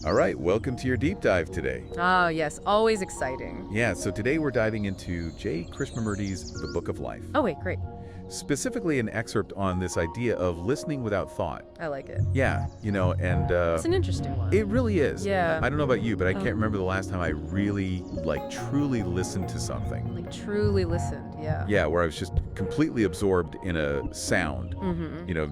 All right, welcome to your deep dive today. Oh, yes, always exciting. Yeah, so today we're diving into J. Krishnamurti's The Book of Life. Oh, wait, great. Specifically an excerpt on this idea of listening without thought. I like it. Yeah, and It's an interesting one. it really is. Yeah. I don't know about you, but I can't remember the last time I really, truly listened to something. Like, truly listened, yeah. Yeah, where I was just completely absorbed in a sound.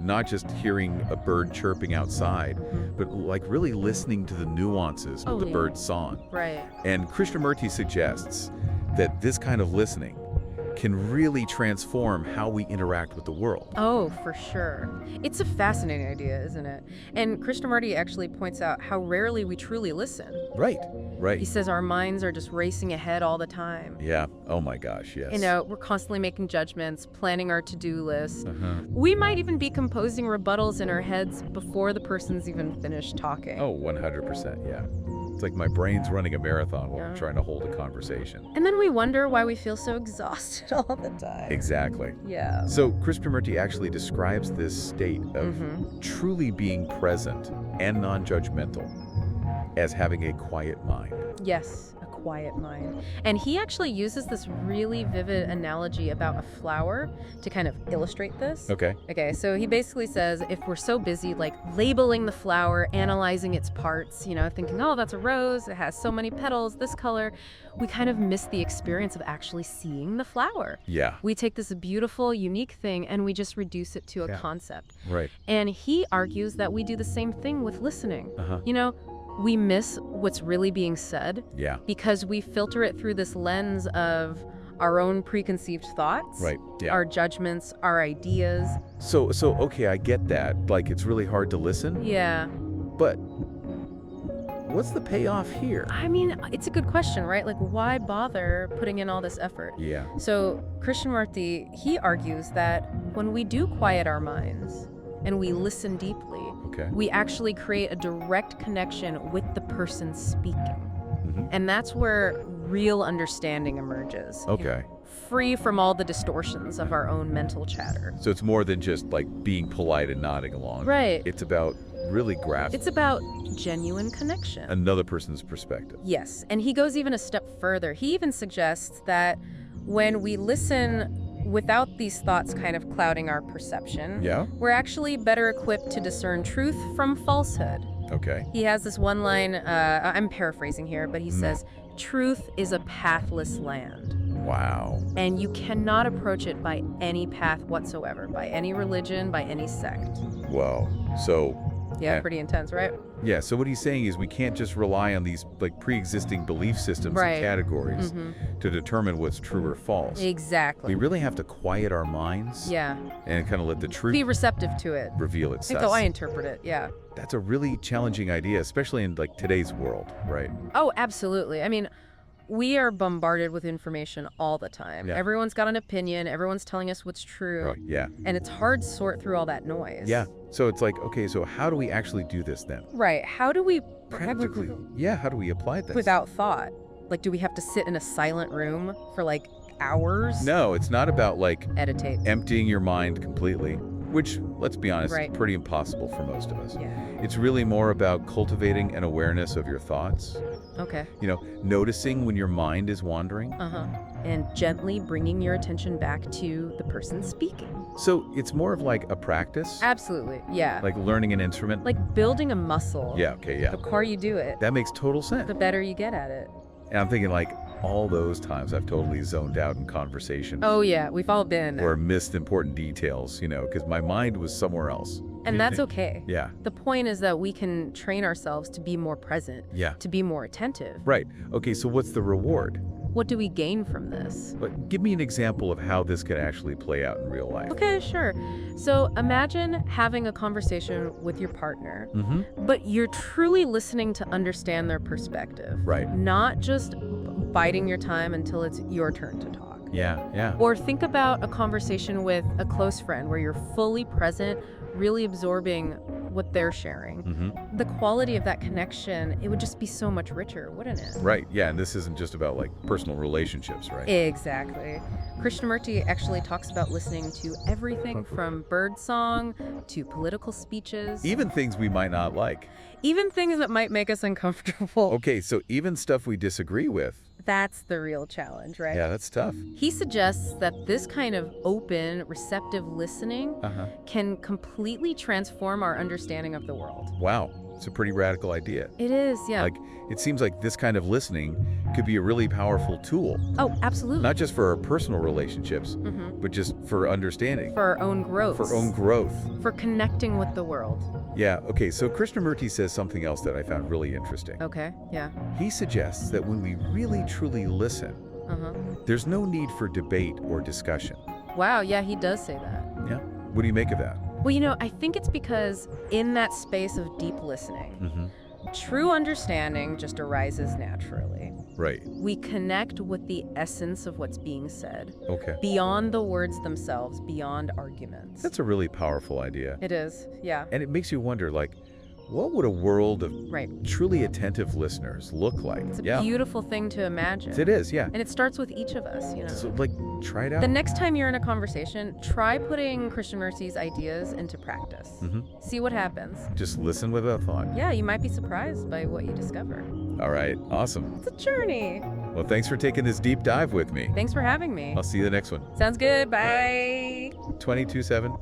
Not just hearing a bird chirping outside, but really listening to the nuances of the bird's song. Right. And Krishnamurti suggests that this kind of listening can really transform how we interact with the world. Oh, for sure. It's a fascinating idea, isn't it? And Krishnamurti actually points out how rarely we truly listen. Right. He says our minds are just racing ahead all the time. Yeah. Oh my gosh, yes. We're constantly making judgments, planning our to-do list. We might even be composing rebuttals in our heads before the person's even finished talking. Oh, 100%, yeah. It's like my brain's running a marathon while I'm trying to hold a conversation. And then we wonder why we feel so exhausted all the time. Exactly. Yeah. So Krishnamurti actually describes this state of truly being present and non-judgmental as having a quiet mind. Yes, a quiet mind. And he actually uses this really vivid analogy about a flower to kind of illustrate this. Okay. So he basically says if we're so busy labeling the flower, analyzing its parts, thinking, oh, that's a rose, it has so many petals, this color, we kind of miss the experience of actually seeing the flower. Yeah. We take this beautiful, unique thing and we just reduce it to a concept. Right. And he argues that we do the same thing with listening. We miss what's really being said because we filter it through this lens of our own preconceived thoughts, our judgments, our ideas. So okay, I get that. It's really hard to listen. Yeah. But what's the payoff here? I mean, it's a good question, right? Why bother putting in all this effort? Yeah. So Krishnamurti, he argues that when we do quiet our minds and we listen deeply, we actually create a direct connection with the person speaking. And that's where real understanding emerges. Free from all the distortions of our own mental chatter. So it's more than just being polite and nodding along. Right. It's about really grasping. It's about genuine connection. Another person's perspective. Yes. And he goes even a step further. He even suggests that when we listen without these thoughts kind of clouding our perception, we're actually better equipped to discern truth from falsehood. Okay. He has this one line, I'm paraphrasing here, but he says, truth is a pathless land. Wow. And you cannot approach it by any path whatsoever, by any religion, by any sect. Whoa. So... Yeah, pretty intense, right? Yeah, so what he's saying is we can't just rely on these pre-existing belief systems and categories to determine what's true or false. Exactly. We really have to quiet our minds and kind of let the truth be receptive to it, reveal itself. That's how I interpret it, yeah. That's a really challenging idea, especially in today's world, right? Oh, absolutely. I mean, we are bombarded with information all the time. Yeah. Everyone's got an opinion. Everyone's telling us what's true. Oh, yeah. And it's hard to sort through all that noise. Yeah. So it's okay, so how do we actually do this then? Right. How do we... Practically. Yeah, how do we apply this? Without thought. Do we have to sit in a silent room for hours? No, it's not about Meditate. emptying your mind completely, which, let's be honest, is pretty impossible for most of us. Yeah. It's really more about cultivating an awareness of your thoughts. Okay. Noticing when your mind is wandering. And gently bringing your attention back to the person speaking. So it's more of a practice? Absolutely, yeah. Like learning an instrument? Like building a muscle. Yeah, okay, yeah. The more you do it, that makes total sense. the better you get at it. And I'm thinking all those times I've totally zoned out in conversation. Oh yeah, we've all been. Or missed important details, because my mind was somewhere else. And that's okay. Yeah. The point is that we can train ourselves to be more present. Yeah. To be more attentive. Right. Okay, so what's the reward? What do we gain from this? But give me an example of how this could actually play out in real life. Okay, sure. So imagine having a conversation with your partner, but you're truly listening to understand their perspective. Right. Not just biding your time until it's your turn to talk. Yeah. Or think about a conversation with a close friend where you're fully present, really absorbing what they're sharing. The quality of that connection, it would just be so much richer, wouldn't it? Right, yeah, and this isn't just about like personal relationships, right? Exactly. Krishnamurti actually talks about listening to everything from birdsong to political speeches. Even things we might not like. Even things that might make us uncomfortable. Okay, so even stuff we disagree with. That's the real challenge, right? Yeah, that's tough. He suggests that this kind of open, receptive listening can completely transform our understanding of the world. Wow, it's a pretty radical idea. It is, yeah. Like, it seems like this kind of listening could be a really powerful tool. Oh, absolutely. Not just for our personal relationships, but just for understanding. For our own growth. For own growth. For connecting with the world. Yeah, okay, so Krishnamurti says something else that I found really interesting. Okay, yeah. He suggests that when we really truly listen, there's no need for debate or discussion. Wow, yeah, he does say that. Yeah? What do you make of that? Well, I think it's because in that space of deep listening, true understanding just arises naturally. Right. We connect with the essence of what's being said. Okay. Beyond the words themselves, beyond arguments. That's a really powerful idea. It is, yeah. And it makes you wonder, like, what would a world of truly attentive listeners look like? It's a beautiful thing to imagine. It is, yeah. And it starts with each of us, So, like, try it out. The next time you're in a conversation, try putting Krishnamurti's ideas into practice. See what happens. Just listen without thought. Yeah, you might be surprised by what you discover. All right, awesome. It's a journey. Well, thanks for taking this deep dive with me. Thanks for having me. I'll see you the next one. Sounds good. Bye. 22/7.